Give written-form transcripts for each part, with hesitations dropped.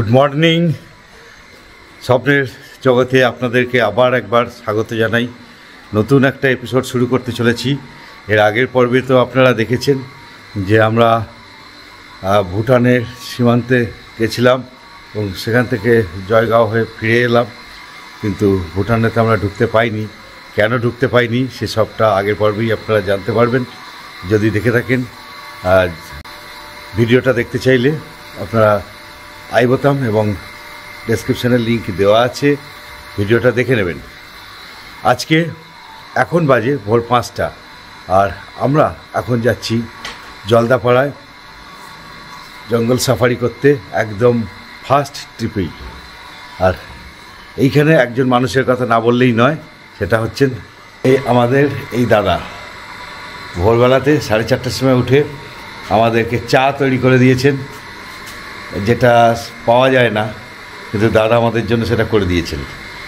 Good morning. স্বপ্নের জগতে আপনাদেরকে আবার একবার স্বাগত জানাই। নতুন একটা এপিসোড শুরু করতে চলেছি। এর আগের পর্বে তো আপনারা দেখেছেন যে আমরা ভুটানের সীমান্তে গেছিলাম এবং সেখান থেকে জয়গাঁও হয়ে ফিরে এলাম, কিন্তু ভুটানে তো আমরা ঢুকতে পাইনি। কেন ঢুকতে পাইনি সেসবটা আগের পর্বেই আপনারা জানতে পারবেন যদি দেখে থাকেন। ভিডিওটা দেখতে চাইলে আপনারা আই বোতাম এবং ডেসক্রিপশানের লিঙ্ক দেওয়া আছে, ভিডিওটা দেখে নেবেন। আজকে এখন বাজে ভোর 5টা আর আমরা এখন যাচ্ছি জলদাপাড়ায় জঙ্গল সাফারি করতে, একদম ফার্স্ট ট্রিপেই। আর এইখানে একজন মানুষের কথা না বললেই নয়, সেটা হচ্ছেন আমাদের এই দাদা। ভোরবেলাতে 4:30টার সময় উঠে আমাদেরকে চা তৈরি করে দিয়েছেন, যেটা পাওয়া যায় না, কিন্তু দাদা আমাদের জন্য সেটা করে দিয়েছেন।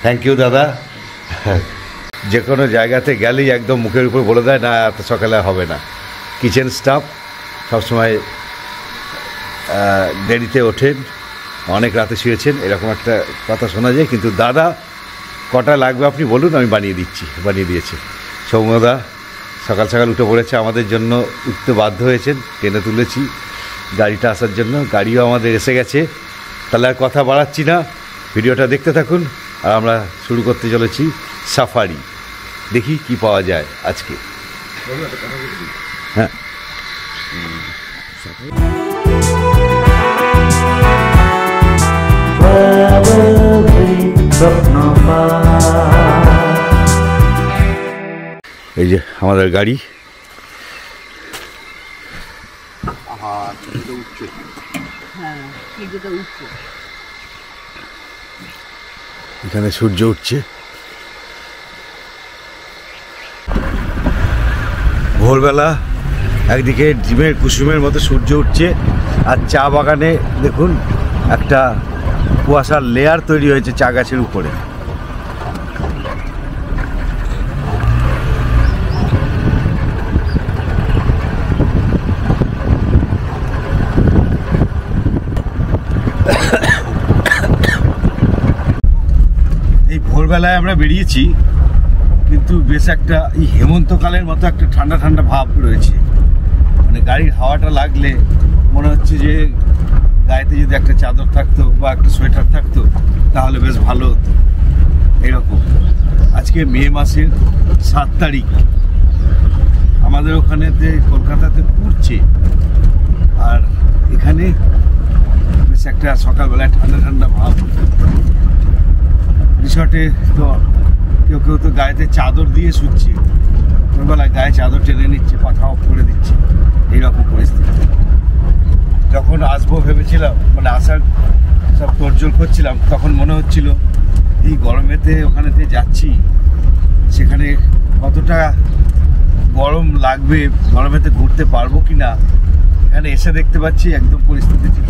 থ্যাংক ইউ দাদা। যে কোনো জায়গাতে গেলেই একদম মুখের উপর বলে দেয় না এত সকালে হবে না। কিচেন স্টাফ সবসময় দেরিতে ওঠেন, অনেক রাতে শুয়েছেন, এরকম একটা কথা শোনা যায়, কিন্তু দাদা কটা লাগবে আপনি বলুন, আমি বানিয়ে দিয়েছে। সৌম্যদা সকাল সকাল উঠে পড়েছে, আমাদের জন্য উঠতে বাধ্য হয়েছেন, টেনে তুলেছি গাড়িটা আসার জন্য। গাড়িও আমাদের এসে গেছে। তাহলে আর কথা বাড়াচ্ছি না, ভিডিওটা দেখতে থাকুন। আর আমরা শুরু করতে চলেছি সাফারি। দেখি কি পাওয়া যায় আজকে। হ্যাঁ, এই যে আমাদের গাড়ি। এখানে সূর্য উঠছে। ভোরবেলা একদিকে ডিমের কুসুমের মতো সূর্য উঠছে, আর চা বাগানে দেখুন একটা কুয়াশার লেয়ার তৈরি হয়েছে চা গাছের উপরে। এই ভোরবেলায় আমরা বেরিয়েছি, কিন্তু বেশ একটা এই হেমন্তকালের মতো একটা ঠান্ডা ঠান্ডা ভাব রয়েছে। মানে গাড়ির হাওয়াটা লাগলে মনে হচ্ছে যে গায়েতে যদি একটা চাদর থাকতো বা একটা সোয়েটার থাকতো তাহলে বেশ ভালো হতো। এরকম আজকে মে মাসের 7 তারিখ, আমাদের ওখানেতে কলকাতাতে পুড়ছে, আর এখানে বেশ একটা সকালবেলায় ঠান্ডা ঠান্ডা ভাব। রিসর্টে তো কেউ কেউ তো গায়েতে চাদর দিয়ে শুচ্ছে, ভোরবেলায় গায়ে চাদর টেনে নিচ্ছে, পাখা অফ করে দিচ্ছে, এইরকম পরিস্থিতি। যখন আসবো ভেবেছিলাম, মানে আসার সব তোড়জোড় করছিলাম, তখন মনে হচ্ছিল এই গরমেতে ওখানেতে যাচ্ছি, সেখানে কতটা গরম লাগবে, গরমেতে ঘুরতে পারবো কি না। এখানে এসে দেখতে পাচ্ছি একদম পরিস্থিতি ঠিক।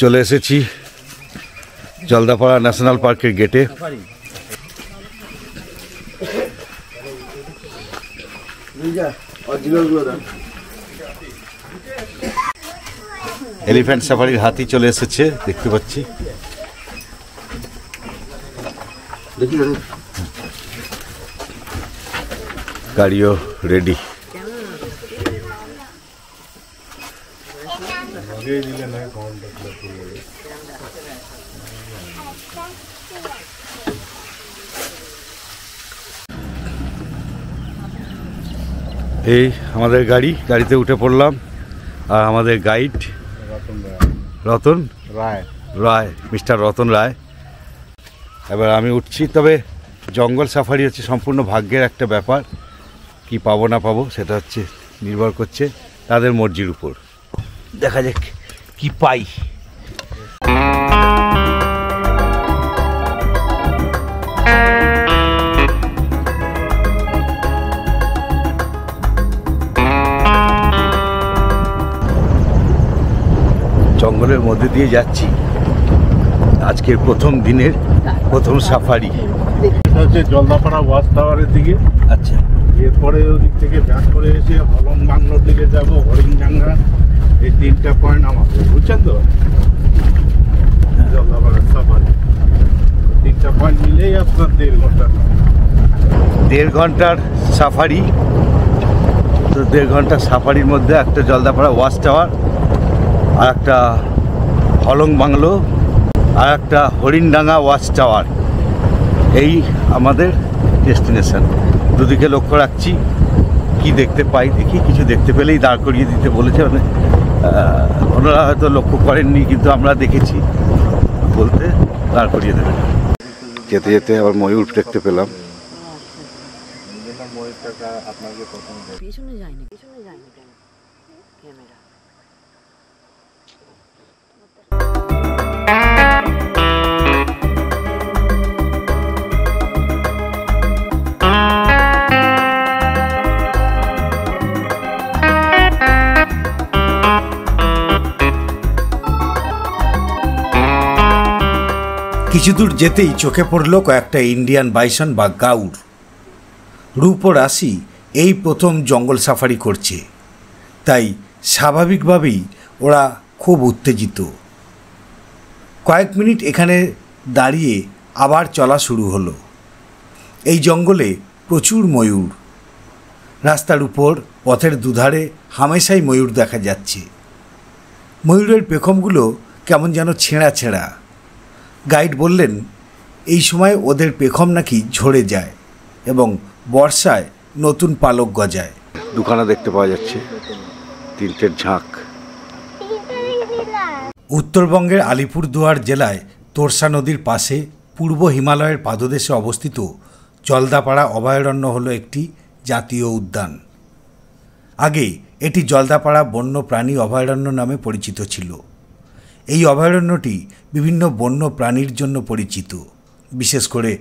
চলে এসেছি জলদাপাড়া ন্যাশনাল পার্কের গেটে। এলিফ্যান্ট সাফারির হাতি চলে এসেছে, দেখতে পাচ্ছি। গাড়িও রেডি। এই আমাদের গাড়িতে উঠে পড়লাম, আর আমাদের গাইড রতন রায়, মিস্টার রতন রায়। এবার আমি উঠছি। তবে জঙ্গল সাফারি হচ্ছে সম্পূর্ণ ভাগ্যের একটা ব্যাপার, কি পাবো না পাবো সেটা হচ্ছে নির্ভর করছে তাদের মর্জির উপর। দেখা যাক কি পাই। জঙ্গলের মধ্যে দিয়ে যাচ্ছি, আজকের প্রথম দিনের প্রথম সাফারি। হচ্ছে জলদাপাড়া ওয়াচ টাওয়ারের দিকে। আচ্ছা, এরপরে ওদিক থেকে ব্যাক করে এসে হলং বাংলোর দিকে যাবো, হরিণডাঙ্গা, এই 3টা পয়েন্ট আমাদের, বুঝছেন তো? জলদাপাড়া সাফারি 3টা পয়েন্ট মিলেই আপনার 1.5 ঘন্টার সাফারি। তো 1.5 ঘন্টার সাফারির মধ্যে একটা জলদাপাড়া ওয়াচ টাওয়ার, আর একটা হলং বাংলো, আর একটা হরিণডাঙ্গা ওয়াচ টাওয়ার, এই আমাদের ডেস্টিনেশন। দুদিকে লক্ষ্য রাখছি কি দেখতে পাই, দেখি কিছু দেখতে পেলেই দাঁড় করিয়ে দিতে বলেছে। মানে ওনারা হয়তো লক্ষ্য করেননি, কিন্তু আমরা দেখেছি, বলতে দাঁড় করিয়ে দেবেন। যেতে যেতে আবার ময়ূর দেখতে পেলাম। পিছনে যায়নি ক্যামেরা। কিছু দূর যেতেই চোখে পড়ল কয়েকটা ইন্ডিয়ান বাইসন বা গাউর। রূপ ও রাশি এই প্রথম জঙ্গল সাফারি করছে, তাই স্বাভাবিকভাবেই ওরা খুব উত্তেজিত। কয়েক মিনিট এখানে দাঁড়িয়ে আবার চলা শুরু হলো। এই জঙ্গলে প্রচুর ময়ূর। রাস্তার উপর পথের দুধারে হামেশাই ময়ূর দেখা যাচ্ছে। ময়ূরের পেখমগুলো কেমন যেন ছেঁড়া ছেঁড়া। গাইড বললেন এই সময় ওদের পেখম নাকি ঝরে যায় এবং বর্ষায় নতুন পালক গজায়। দুখানা দেখতে পাওয়া যাচ্ছে, 3টের ঝাঁক। উত্তরবঙ্গের আলিপুরদুয়ার জেলায় তোরসা নদীর পাশে পূর্ব হিমালয়ের পাদদেশে অবস্থিত জলদাপাড়া অভয়ারণ্য হলো একটি জাতীয় উদ্যান। আগে এটি জলদাপাড়া বন্য প্রাণী অভয়ারণ্য নামে পরিচিত ছিল। এই অভয়ারণ্যটি বিভিন্ন বন্য প্রাণীর জন্য পরিচিত, বিশেষ করে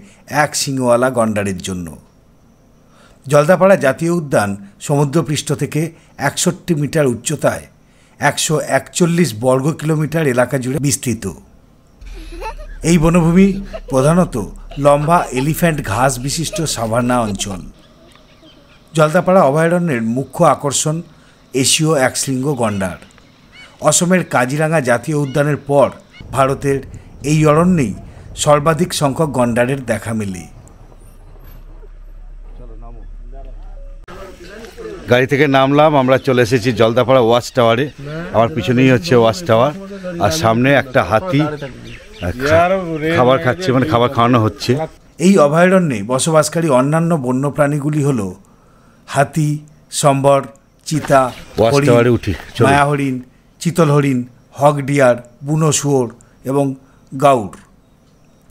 এক শিংওয়ালা গন্ডারের জন্য। জলদাপাড়া জাতীয় উদ্যান সমুদ্রপৃষ্ঠ থেকে 61 মিটার উচ্চতায় 141 বর্গ কিলোমিটার এলাকা জুড়ে বিস্তৃত। এই বনভূমি প্রধানত লম্বা এলিফ্যান্ট ঘাস বিশিষ্ট সাভানা অঞ্চল। জলদাপাড়া অভয়ারণ্যের মুখ্য আকর্ষণ এশীয় একশৃঙ্গ গন্ডার। অসমের কাজিরাঙ্গা জাতীয় উদ্যানের পর ভারতের এই অরণ্যেই সর্বাধিক সংখ্যক গন্ডারের দেখা মেলে। গাড়ি থেকে নামলাম, আমরা চলে এসেছি জলদাপাড়া ওয়াচ টাওয়ারে। আমার পিছনেই হচ্ছে ওয়াচ টাওয়ার, আর সামনে একটা হাতি খাবার খাচ্ছে, মানে খাবার খাওয়ানো হচ্ছে। এই অভয়ারণ্যে বসবাসকারী অন্যান্য বন্যপ্রাণীগুলি হল হাতি, সম্বর, চিতা, মায়া হরিণ, চিতল হরিণ, হক ডিয়ার, বুনো শুয়োর এবং গাউর।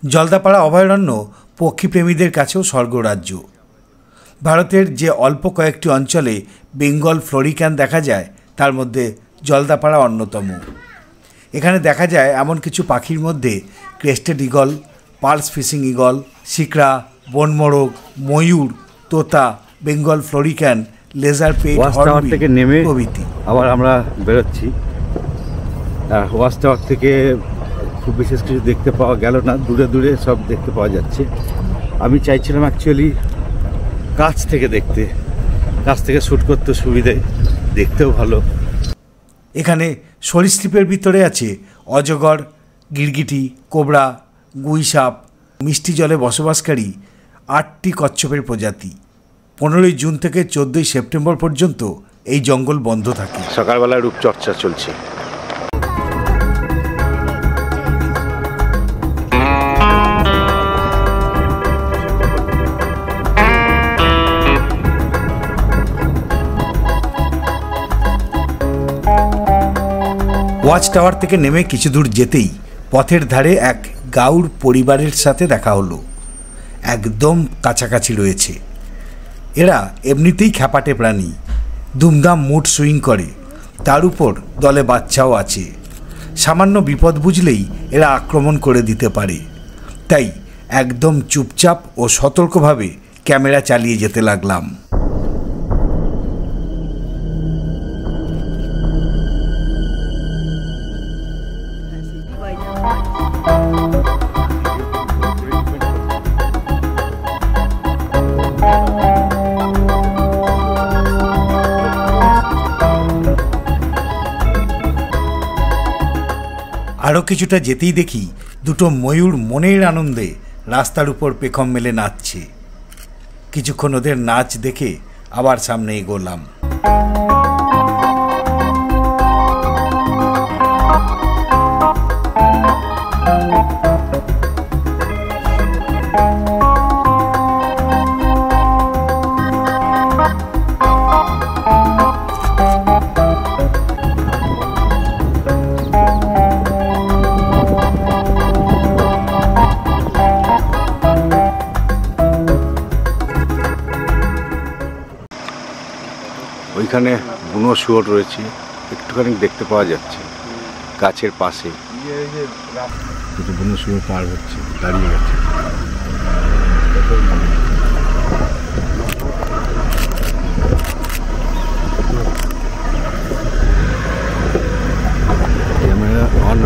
জলদাপাড়া অভয়ারণ্য পক্ষীপ্রেমীদের কাছেও স্বর্গরাজ্য। ভারতের যে অল্প কয়েকটি অঞ্চলে বেঙ্গল ফ্লোরিক্যান দেখা যায়, তার মধ্যে জলদাপাড়া অন্যতম। এখানে দেখা যায় এমন কিছু পাখির মধ্যে crested eagle, Pallas fishing eagle, শিকরা, বনমোরগ, ময়ূর, তোতা, বেঙ্গল ফ্লোরিক্যান, লেজার পেট, হর্নবিল থেকে নেমে প্রভৃতি। আবার আমরা বেরোচ্ছি। ওয়াচ টাওয়ার থেকে খুব বিশেষ কিছু দেখতে পাওয়া গেল না, দূরে দূরে সব দেখতে পাওয়া যাচ্ছে। আমি চাইছিলাম অ্যাকচুয়ালি কাছ থেকে দেখতে, কাছ থেকে শ্যুট করতে সুবিধে, দেখতেও ভালো। এখানে সরীসৃপের ভিতরে আছে অজগর, গিরগিটি, কোবরা, গুইসাপ, মিষ্টি জলে বসবাসকারী 8টি কচ্ছপের প্রজাতি। 15ই জুন থেকে 14ই সেপ্টেম্বর পর্যন্ত এই জঙ্গল বন্ধ থাকে। সকালবেলায় রূপচর্চা চলছে। ওয়াচ টাওয়ার থেকে নেমে কিছু দূর যেতেই পথের ধারে এক গাউর পরিবারের সাথে দেখা হলো। একদম কাছাকাছি রয়েছে। এরা এমনিতেই খ্যাপাটে প্রাণী, দুমদাম মুড সুইং করে, তার উপর দলে বাচ্চাও আছে। সামান্য বিপদ বুঝলেই এরা আক্রমণ করে দিতে পারে। তাই একদম চুপচাপ ও সতর্কভাবে ক্যামেরা চালিয়ে যেতে লাগলাম। কিছুটা যেতেই দেখি দুটো ময়ূর মনের আনন্দে রাস্তার উপর পেখম মেলে নাচছে। কিছুক্ষণ ওদের নাচ দেখে আবার সামনে এগোলাম। ওইখানে বুনো শুয়োর রয়েছে, একটুখানি দেখতে পাওয়া যাচ্ছে গাছের পাশে। দুটো বুনো শুয়োর পার হচ্ছে, দাঁড়িয়ে গেছে। Camera on.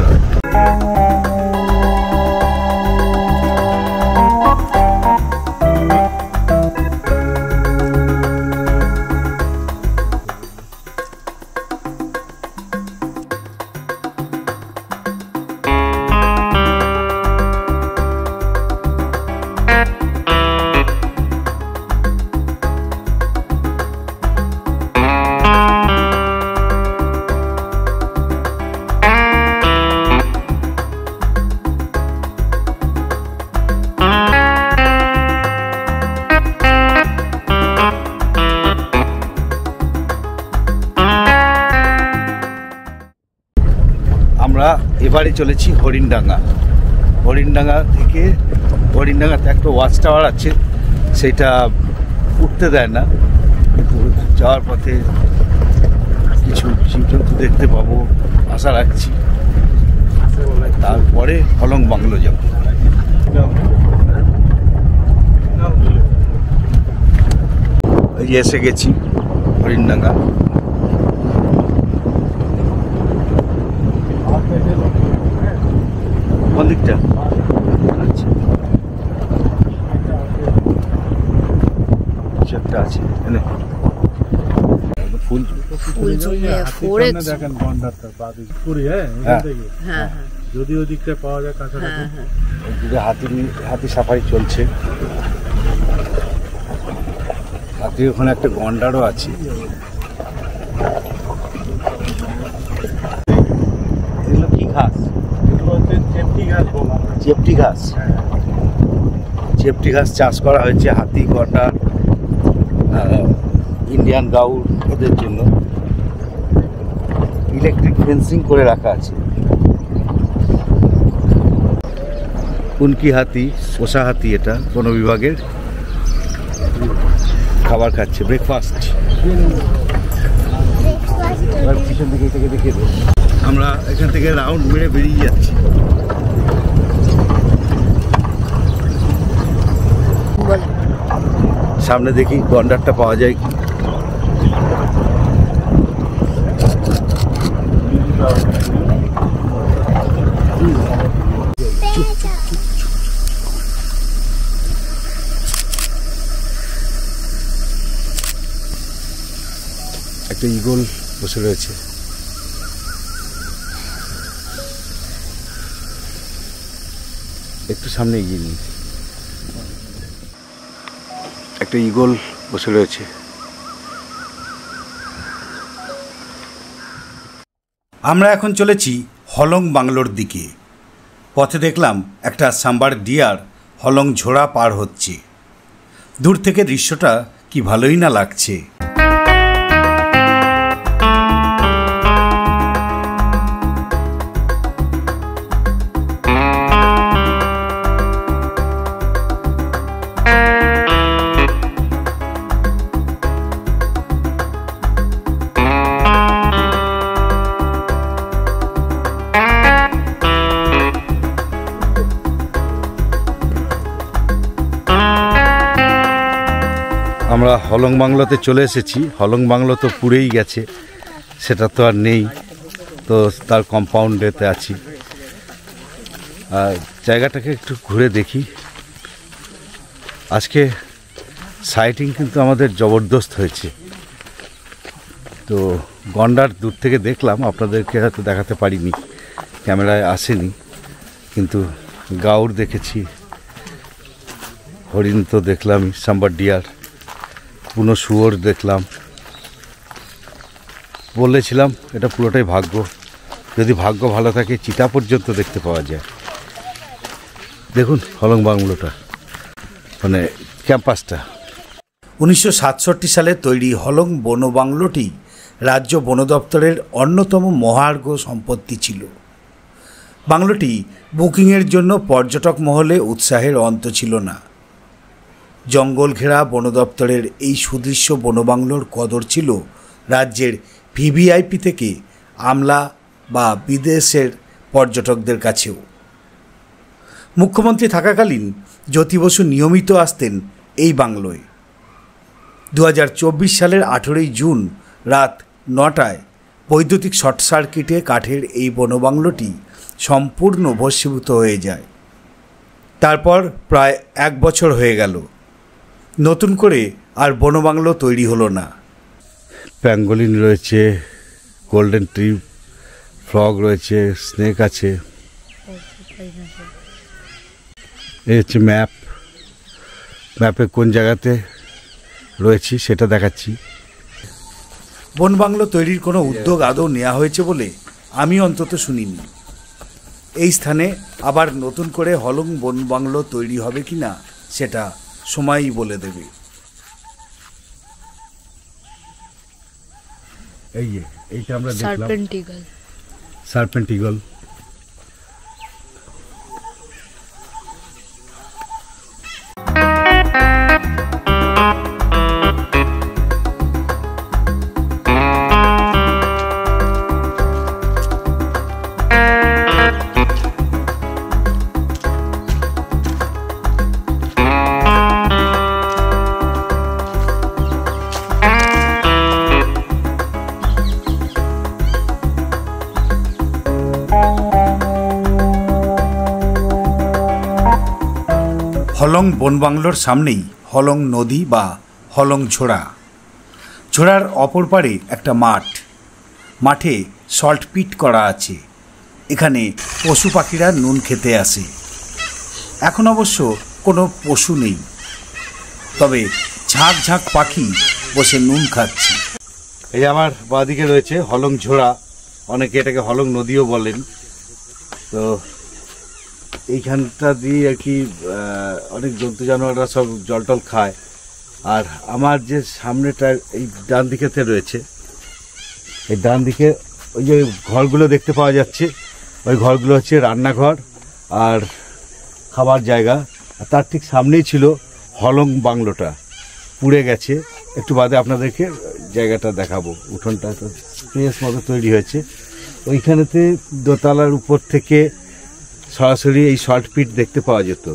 আমরা এবারে চলেছি হরিণডাঙ্গা। হরিণডাঙ্গাতে একটা ওয়াচ টাওয়ার আছে, সেটা উঠতে দেয় না, কিন্তু যাওয়ার পথে কিছু জীবজন্তু দেখতে পাবো আশা রাখছি। তারপরে হলং বাংলো যাব। এই এসে গেছি হরিণডাঙ্গা। কোন দিকটা? আচ্ছা, কিছু একটা আছে এখানে, ফুল দেখেন গন্ডারটা পুরি। হ্যাঁ, যদি ওই দিকটা পাওয়া যায় কাছাকাছি। হাতি সাফারি চলছে। হাতির ওখানে একটা গন্ডারও আছে। এগুলো কি ঘাস? চেপটি ঘাস। চেপটি ঘাস চাষ করা হয়েছে হাতি, গন্ডার, ইন্ডিয়ান গাউর ওদের জন্য। ইলেকট্রিক ফেন্সিং করে রাখা আছে। কুনকি হাতি, পোষা হাতি, এটা বন বিভাগের। খাবার খাচ্ছে, ব্রেকফাস্ট। পিছন দিকে থেকে দেখিয়ে দেবো। আমরা এখান থেকে রাউন্ড মেরে বেরিয়ে যাচ্ছি। সামনে দেখি গন্ডারটা পাওয়া যায় কি। একটা ঈগল বসে রয়েছে। একটু সামনে এগিয়ে নিই। একটা ঈগল বসে রয়েছে। আমরা এখন চলেছি হলং বাংলোর দিকে। পথে দেখলাম একটা সাম্বার ডিয়ার হলং ঝোড়া পার হচ্ছে। দূর থেকে দৃশ্যটা কি ভালোই না লাগছে। আমরা হলং বাংলোতে চলে এসেছি। হলং বাংলো তো পুড়েই গেছে, সেটা তো আর নেই, তো তার কম্পাউন্ডেতে আছি। আর জায়গাটাকে একটু ঘুরে দেখি। আজকে সাইটিং কিন্তু আমাদের জবরদস্ত হয়েছে। তো গন্ডার দূর থেকে দেখলাম, আপনাদেরকে হয়তো দেখাতে পারিনি। ক্যামেরায় আসেনি, কিন্তু গাউর দেখেছি, হরিণ তো দেখলাম, সাম্বার ডিয়ার, বুনো শুয়োর দেখলাম। বলেছিলাম এটা পুরোটাই ভাগ্য, যদি ভাগ্য ভালো থাকে চিতা পর্যন্ত দেখতে পাওয়া যায়। দেখুন হলং বাংলোটা, মানে ক্যাম্পাসটা। 1967 সালে তৈরি হলং বন বাংলোটি রাজ্য বন দপ্তরের অন্যতম মহার্ঘ সম্পত্তি ছিল। বাংলোটি বুকিংয়ের জন্য পর্যটক মহলে উৎসাহের অন্ত ছিল না। জঙ্গল ঘেরা বন দপ্তরের এই সুদৃশ্য বনবাংলোর কদর ছিল রাজ্যের ভিভিআইপি থেকে আমলা বা বিদেশের পর্যটকদের কাছেও। মুখ্যমন্ত্রী থাকাকালীন জ্যোতি বসু নিয়মিত আসতেন এই বাংলোয়। 2024 সালের 18 জুন রাত 9টায় বৈদ্যুতিক শর্ট সার্কিটে কাঠের এই বনবাংলোটি সম্পূর্ণ ভস্মীভূত হয়ে যায়। তারপর প্রায় 1 বছর হয়ে গেল, নতুন করে আর বনবাংলো তৈরি হলো না। প্যাঙ্গোলিন রয়েছে, গোল্ডেন ট্রি ফ্রগ রয়েছে, স্নেক আছে। এই হচ্ছে ম্যাপে কোন জায়গাতে রয়েছি সেটা দেখাচ্ছি। বনবাংলো তৈরির কোনো উদ্যোগ আদৌ নেওয়া হয়েছে বলে আমি অন্তত শুনিনি। এই স্থানে আবার নতুন করে হলং বনবাংলো তৈরি হবে কি না সেটা সময়ই বলে দেবে। এই যে এইটা আমরা দেখলাম সার্পেন্ট ইগল। হলং বনবাংলোর সামনেই হলং নদী বা হলং ঝোড়া। ঝোড়ার অপর পারে একটা মাঠে সল্ট পিট করা আছে। এখানে পশু পাখিরা নুন খেতে আসে। এখন অবশ্য কোনো পশু নেই, তবে ঝাঁক ঝাঁক পাখি বসে নুন খাচ্ছে। এই যে আমার বাঁদিকে রয়েছে হলং ঝোড়া, অনেকে এটাকে হলং নদীও বলেন। তো এইখানটা দিয়ে আর কি অনেক জন্তু জানোয়াররা সব জল টল খায়। আর আমার যে সামনেটা এই ডান দিকেতে রয়েছে, এই ডান দিকে ওই যে ঘরগুলো দেখতে পাওয়া যাচ্ছে, ওই ঘরগুলো হচ্ছে রান্নাঘর আর খাবার জায়গা। আর তার ঠিক সামনেই ছিল হলং বাংলোটা, পুড়ে গেছে। একটু বাদে আপনাদেরকে জায়গাটা দেখাবো। উঠোনটা তো স্পেস মতো তৈরি হয়েছে। ওইখানেতে দোতলার উপর থেকে সরাসরি এই শর্ট পিট দেখতে পাওয়া যেত,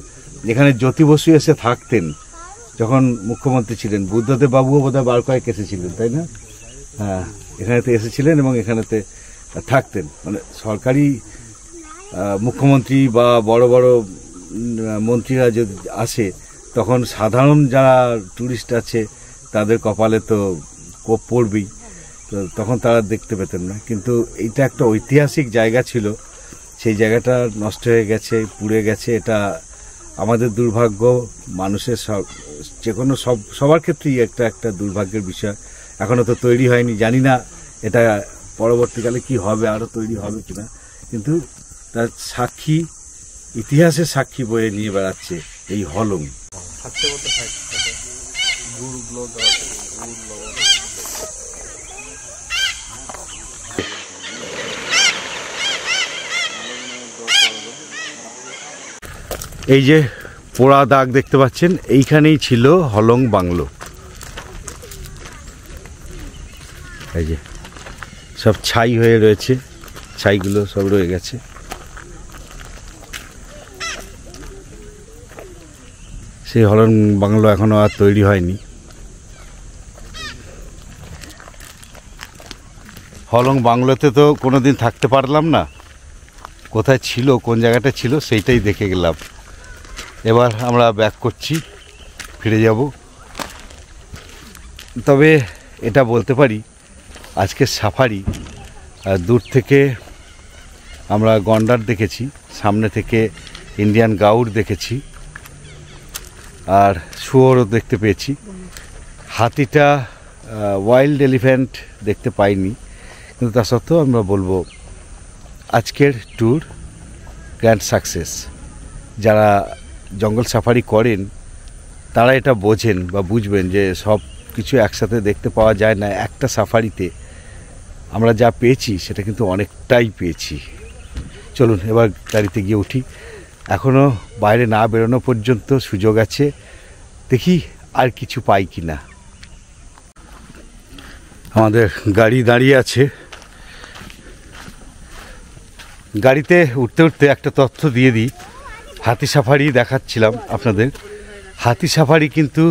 যেখানে জ্যোতি বসু এসে থাকতেন যখন মুখ্যমন্ত্রী ছিলেন। বুদ্ধদেব বাবুও বোধহয় বার কয়েক এসেছিলেন, তাই না? হ্যাঁ, এখানেতে এসেছিলেন এবং এখানেতে থাকতেন। মানে সরকারি মুখ্যমন্ত্রী বা বড় বড় মন্ত্রীরা যদি আসে, তখন সাধারণ যারা ট্যুরিস্ট আছে তাদের কপালে তো কোপ পড়বেই, তো তখন তারা দেখতে পেতেন না। কিন্তু এইটা একটা ঐতিহাসিক জায়গা ছিল, সেই জায়গাটা নষ্ট হয়ে গেছে, পুড়ে গেছে। এটা আমাদের দুর্ভাগ্য, মানুষের যে কোনো সবার ক্ষেত্রেই একটা দুর্ভাগ্যের বিষয়। এখনও তো তৈরি হয়নি, জানি না এটা পরবর্তীকালে কি হবে, আরও তৈরি হবে কিনা। কিন্তু তার সাক্ষী, ইতিহাসের সাক্ষী বয়ে নিয়ে বেড়াচ্ছে এই হলং। এই যে পোড়া দাগ দেখতে পাচ্ছেন, এইখানেই ছিল হলং বাংলো। এই যে সব ছাই হয়ে রয়েছে, ছাইগুলো সব রয়ে গেছে। সেই হলং বাংলো এখনো আর তৈরি হয়নি। হলং বাংলোতে তো কোনোদিন থাকতে পারলাম না, কোথায় ছিল, কোন জায়গাটা ছিল সেইটাই দেখে গেলাম। এবার আমরা ব্যাক করছি, ফিরে যাব। তবে এটা বলতে পারি, আজকের সাফারি দূর থেকে আমরা গন্ডার দেখেছি, সামনে থেকে ইন্ডিয়ান গাউর দেখেছি, আর শুয়োরও দেখতে পেয়েছি। হাতিটা ওয়াইল্ড এলিফ্যান্ট দেখতে পাইনি, কিন্তু তা সত্ত্বেও আমরা বলবো আজকের ট্যুর গ্র্যান্ড সাকসেস। যারা জঙ্গল সাফারি করেন তারা এটা বোঝেন বা বুঝবেন যে সব কিছু একসাথে দেখতে পাওয়া যায় না একটা সাফারিতে। আমরা যা পেয়েছি সেটা কিন্তু অনেকটাই পেয়েছি। চলুন এবার গাড়িতে গিয়ে উঠি। এখনও বাইরে না বেরোনো পর্যন্ত সুযোগ আছে, দেখি আর কিছু পাই কি না। আমাদের গাড়ি দাঁড়িয়ে আছে। গাড়িতে উঠতে উঠতে একটা তথ্য দিয়ে দিই। হাতি সাফারি দেখাচ্ছিলাম আপনাদের। হাতি সাফারি কিন্তু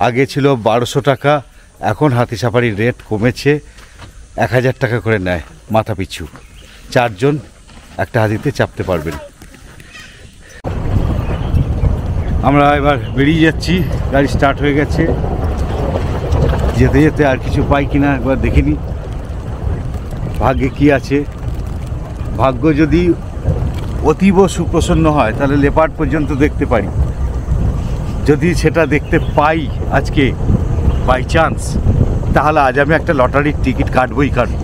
আগে ছিল 1200 টাকা, এখন হাতি সাফারির রেট কমেছে, 1000 টাকা করে নেয় মাথা পিছু। 4 জন একটা হাতিতে চাপতে পারবেন। আমরা এবার বেরিয়ে যাচ্ছি, গাড়ি স্টার্ট হয়ে গেছে। যেতে যেতে আর কিছু পাই কিনা একবার দেখে নিই, ভাগ্যে কি আছে। ভাগ্য যদি অতীব সুপ্রসন্ন হয় তাহলে লেপার্ড পর্যন্ত দেখতে পারি। যদি সেটা দেখতে পাই আজকে বাই চান্স, তাহলে আজ আমি একটা লটারির টিকিট কাটবই কাটব।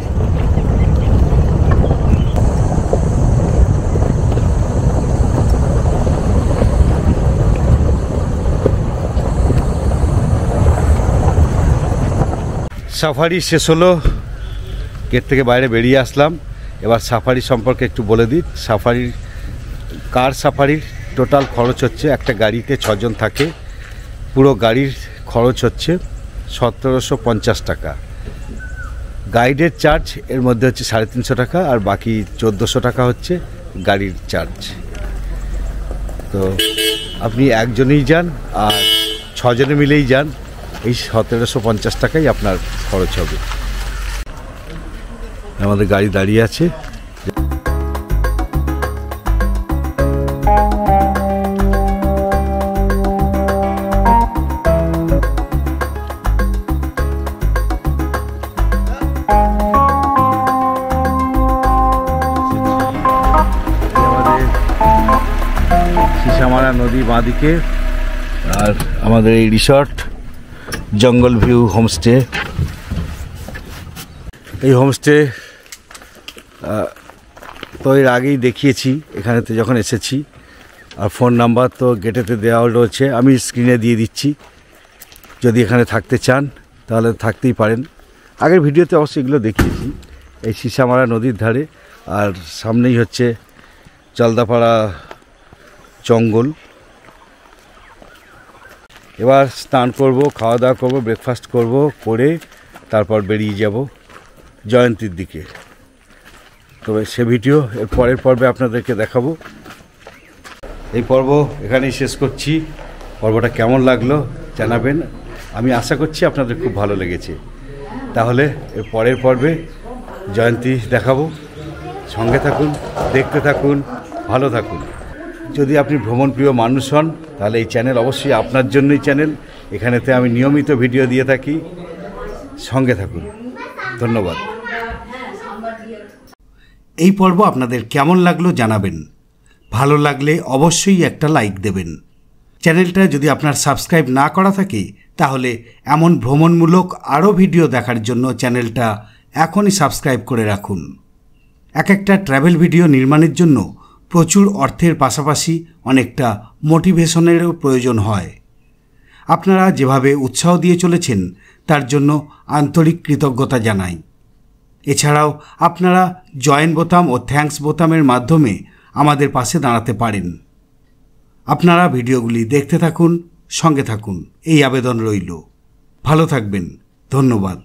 সাফারি শেষ হলো, গেট থেকে বাইরে বেরিয়ে আসলাম। এবার সাফারি সম্পর্কে একটু বলে দিই। সাফারির কার সাফারির টোটাল খরচ হচ্ছে, একটা গাড়িতে 6 জন থাকে, পুরো গাড়ির খরচ হচ্ছে 1750 টাকা। গাইডের চার্জ এর মধ্যে হচ্ছে 350 টাকা, আর বাকি 1400 টাকা হচ্ছে গাড়ির চার্জ। তো আপনি একজনেই যান আর 6 জনে মিলেই যান, এই 1750 টাকাই আপনার খরচ হবে। আমাদের গাড়ি দাঁড়িয়ে আছে। সিসামারা নদী বাঁদিকে, আর আমাদের এই রিসর্ট জঙ্গল ভিউ হোমস্টে। এই হোমস্টে তো এর আগেই দেখিয়েছি এখানেতে যখন এসেছি, আর ফোন নাম্বার তো গেটেতে দেওয়া রয়েছে, আমি স্ক্রিনে দিয়ে দিচ্ছি। যদি এখানে থাকতে চান তাহলে থাকতেই পারেন। আগের ভিডিওতে অবশ্যই এগুলো দেখিয়েছি। এই সিসামারা নদীর ধারে, আর সামনেই হচ্ছে জলদাপাড়া জঙ্গল। এবার স্নান করব, খাওয়া দাওয়া করব, ব্রেকফাস্ট করব, করে তারপর বেরিয়ে যাব জয়ন্তীর দিকে। তবে সে ভিডিও এর পরের পর্বে আপনাদেরকে দেখাবো। এই পর্ব এখানেই শেষ করছি। পর্বটা কেমন লাগলো জানাবেন, আমি আশা করছি আপনাদের খুব ভালো লেগেছে। তাহলে এর পরের পর্বে জয়ন্তী দেখাবো। সঙ্গে থাকুন, দেখতে থাকুন, ভালো থাকুন। যদি আপনি ভ্রমণপ্রিয় মানুষ হন তাহলে এই চ্যানেল অবশ্যই আপনার জন্যই চ্যানেল। এখানেতে আমি নিয়মিত ভিডিও দিয়ে থাকি, সঙ্গে থাকুন। ধন্যবাদ। এই পর্ব আপনাদের কেমন লাগলো জানাবেন। ভালো লাগলে অবশ্যই একটা লাইক দেবেন। চ্যানেলটা যদি আপনার সাবস্ক্রাইব না করা থাকে তাহলে এমন ভ্রমণমূলক আরও ভিডিও দেখার জন্য চ্যানেলটা এখনই সাবস্ক্রাইব করে রাখুন। এক একটা ট্র্যাভেল ভিডিও নির্মাণের জন্য প্রচুর অর্থের পাশাপাশি অনেকটা মোটিভেশনেরও প্রয়োজন হয়। আপনারা যেভাবে উৎসাহ দিয়ে চলেছেন তার জন্য আন্তরিক কৃতজ্ঞতা জানাই। এছাড়াও আপনারা জয়েন বোতাম ও থ্যাঙ্কস বোতামের মাধ্যমে আমাদের পাশে দাঁড়াতে পারেন। আপনারা ভিডিওগুলি দেখতে থাকুন, সঙ্গে থাকুন, এই আবেদন রইল। ভালো থাকবেন। ধন্যবাদ।